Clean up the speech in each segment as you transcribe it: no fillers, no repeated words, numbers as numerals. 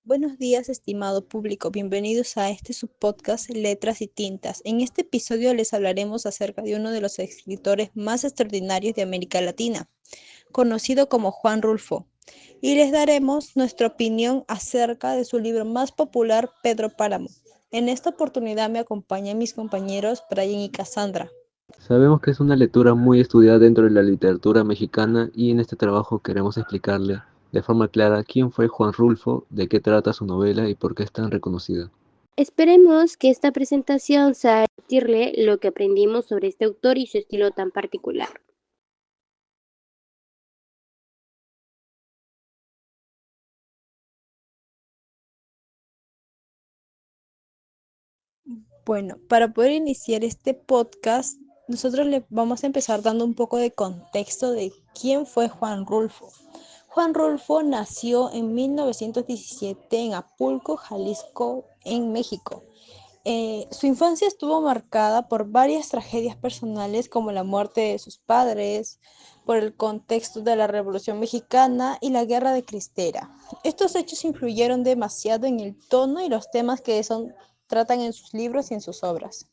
Buenos días, estimado público. Bienvenidos a este subpodcast Letras y Tintas. En este episodio les hablaremos acerca de uno de los escritores más extraordinarios de América Latina, conocido como Juan Rulfo, y les daremos nuestra opinión acerca de su libro más popular, Pedro Páramo. En esta oportunidad me acompañan mis compañeros Brian y Cassandra. Sabemos que es una lectura muy estudiada dentro de la literatura mexicana y en este trabajo queremos explicarle de forma clara quién fue Juan Rulfo, de qué trata su novela y por qué es tan reconocida. Esperemos que esta presentación sea transmitirle lo que aprendimos sobre este autor y su estilo tan particular. Bueno, para poder iniciar este podcast, nosotros le vamos a empezar dando un poco de contexto de quién fue Juan Rulfo. Juan Rulfo nació en 1917 en Apulco, Jalisco, en México. Su infancia estuvo marcada por varias tragedias personales como la muerte de sus padres, por el contexto de la Revolución Mexicana y la Guerra de Cristera. Estos hechos influyeron demasiado en el tono y los temas que tratan en sus libros y en sus obras.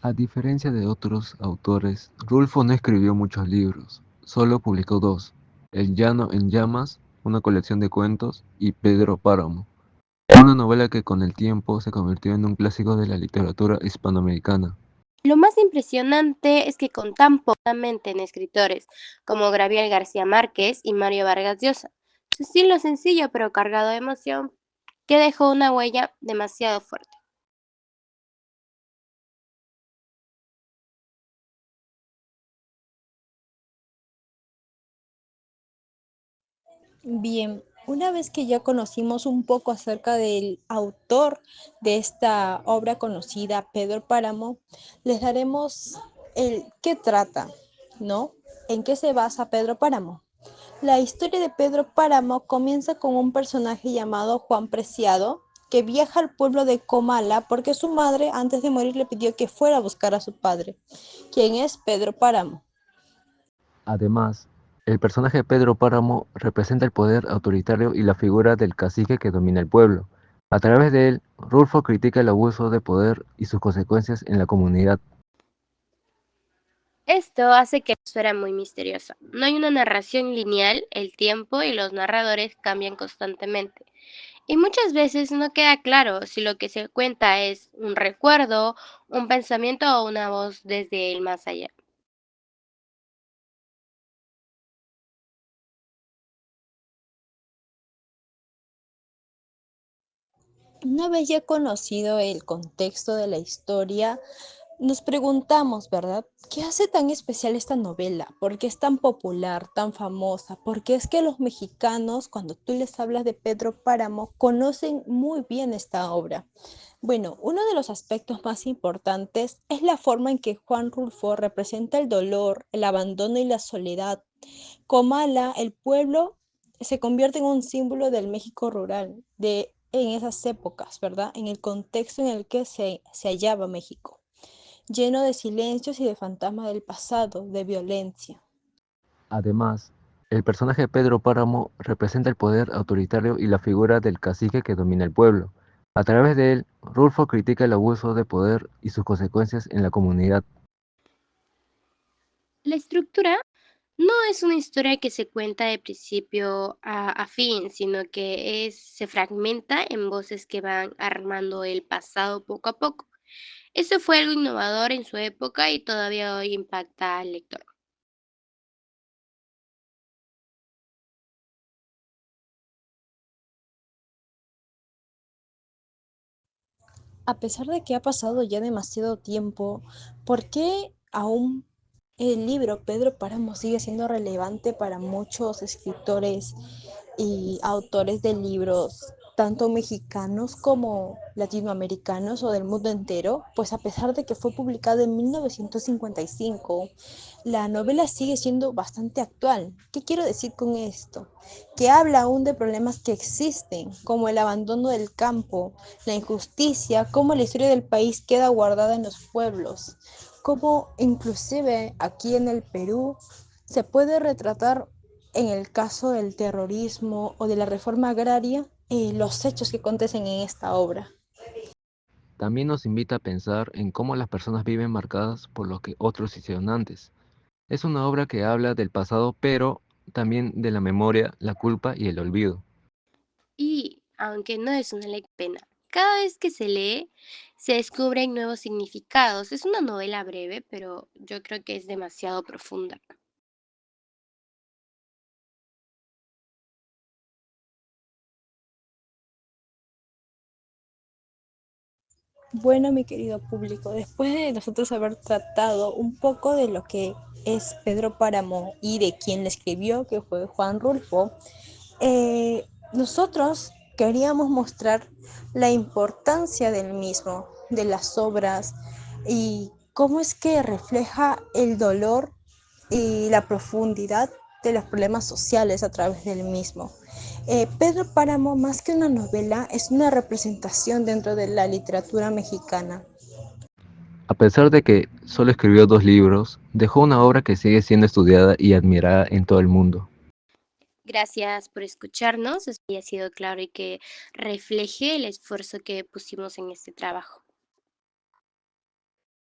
A diferencia de otros autores, Rulfo no escribió muchos libros, solo publicó dos: El Llano en Llamas, una colección de cuentos, y Pedro Páramo, una novela que con el tiempo se convirtió en un clásico de la literatura hispanoamericana. Lo más impresionante es que con tan poca mente en escritores como Gabriel García Márquez y Mario Vargas Llosa, su estilo sencillo pero cargado de emoción que dejó una huella demasiado fuerte. Bien, una vez que ya conocimos un poco acerca del autor de esta obra conocida, Pedro Páramo, les daremos el qué trata, ¿no? ¿En qué se basa Pedro Páramo? La historia de Pedro Páramo comienza con un personaje llamado Juan Preciado, que viaja al pueblo de Comala porque su madre antes de morir le pidió que fuera a buscar a su padre, quien es Pedro Páramo. Además, el personaje de Pedro Páramo representa el poder autoritario y la figura del cacique que domina el pueblo. A través de él, Rulfo critica el abuso de poder y sus consecuencias en la comunidad. Esto hace que fuera muy misteriosa. No hay una narración lineal, el tiempo y los narradores cambian constantemente. Y muchas veces no queda claro si lo que se cuenta es un recuerdo, un pensamiento o una voz desde el más allá. Una vez ya conocido el contexto de la historia, nos preguntamos, ¿verdad? ¿Qué hace tan especial esta novela? ¿Por qué es tan popular, tan famosa? Porque es que los mexicanos, cuando tú les hablas de Pedro Páramo, conocen muy bien esta obra. Bueno, uno de los aspectos más importantes es la forma en que Juan Rulfo representa el dolor, el abandono y la soledad. Comala, el pueblo, se convierte en un símbolo del México rural en esas épocas, ¿verdad? En el contexto en el que se hallaba México, lleno de silencios y de fantasmas del pasado, de violencia. Además, el personaje de Pedro Páramo representa el poder autoritario y la figura del cacique que domina el pueblo. A través de él, Rulfo critica el abuso de poder y sus consecuencias en la comunidad. La estructura no es una historia que se cuenta de principio a fin, sino que se fragmenta en voces que van armando el pasado poco a poco. Eso fue algo innovador en su época y todavía hoy impacta al lector. A pesar de que ha pasado ya demasiado tiempo, ¿por qué aún el libro Pedro Páramo sigue siendo relevante para muchos escritores y autores de libros, tanto mexicanos como latinoamericanos o del mundo entero? Pues a pesar de que fue publicado en 1955, la novela sigue siendo bastante actual. ¿Qué quiero decir con esto? Que habla aún de problemas que existen, como el abandono del campo, la injusticia, cómo la historia del país queda guardada en los pueblos, cómo inclusive aquí en el Perú se puede retratar en el caso del terrorismo o de la reforma agraria, los hechos que acontecen en esta obra. También nos invita a pensar en cómo las personas viven marcadas por lo que otros hicieron antes. Es una obra que habla del pasado, pero también de la memoria, la culpa y el olvido. Y, aunque no es una pena, cada vez que se lee, se descubren nuevos significados. Es una novela breve, pero yo creo que es demasiado profunda. Bueno, mi querido público, después de nosotros haber tratado un poco de lo que es Pedro Páramo y de quien le escribió, que fue Juan Rulfo, nosotros queríamos mostrar la importancia del mismo, de las obras y cómo es que refleja el dolor y la profundidad de los problemas sociales a través del mismo. Pedro Páramo, más que una novela, es una representación dentro de la literatura mexicana. A pesar de que solo escribió 2 libros, dejó una obra que sigue siendo estudiada y admirada en todo el mundo. Gracias por escucharnos, espero que haya sido claro y que refleje el esfuerzo que pusimos en este trabajo.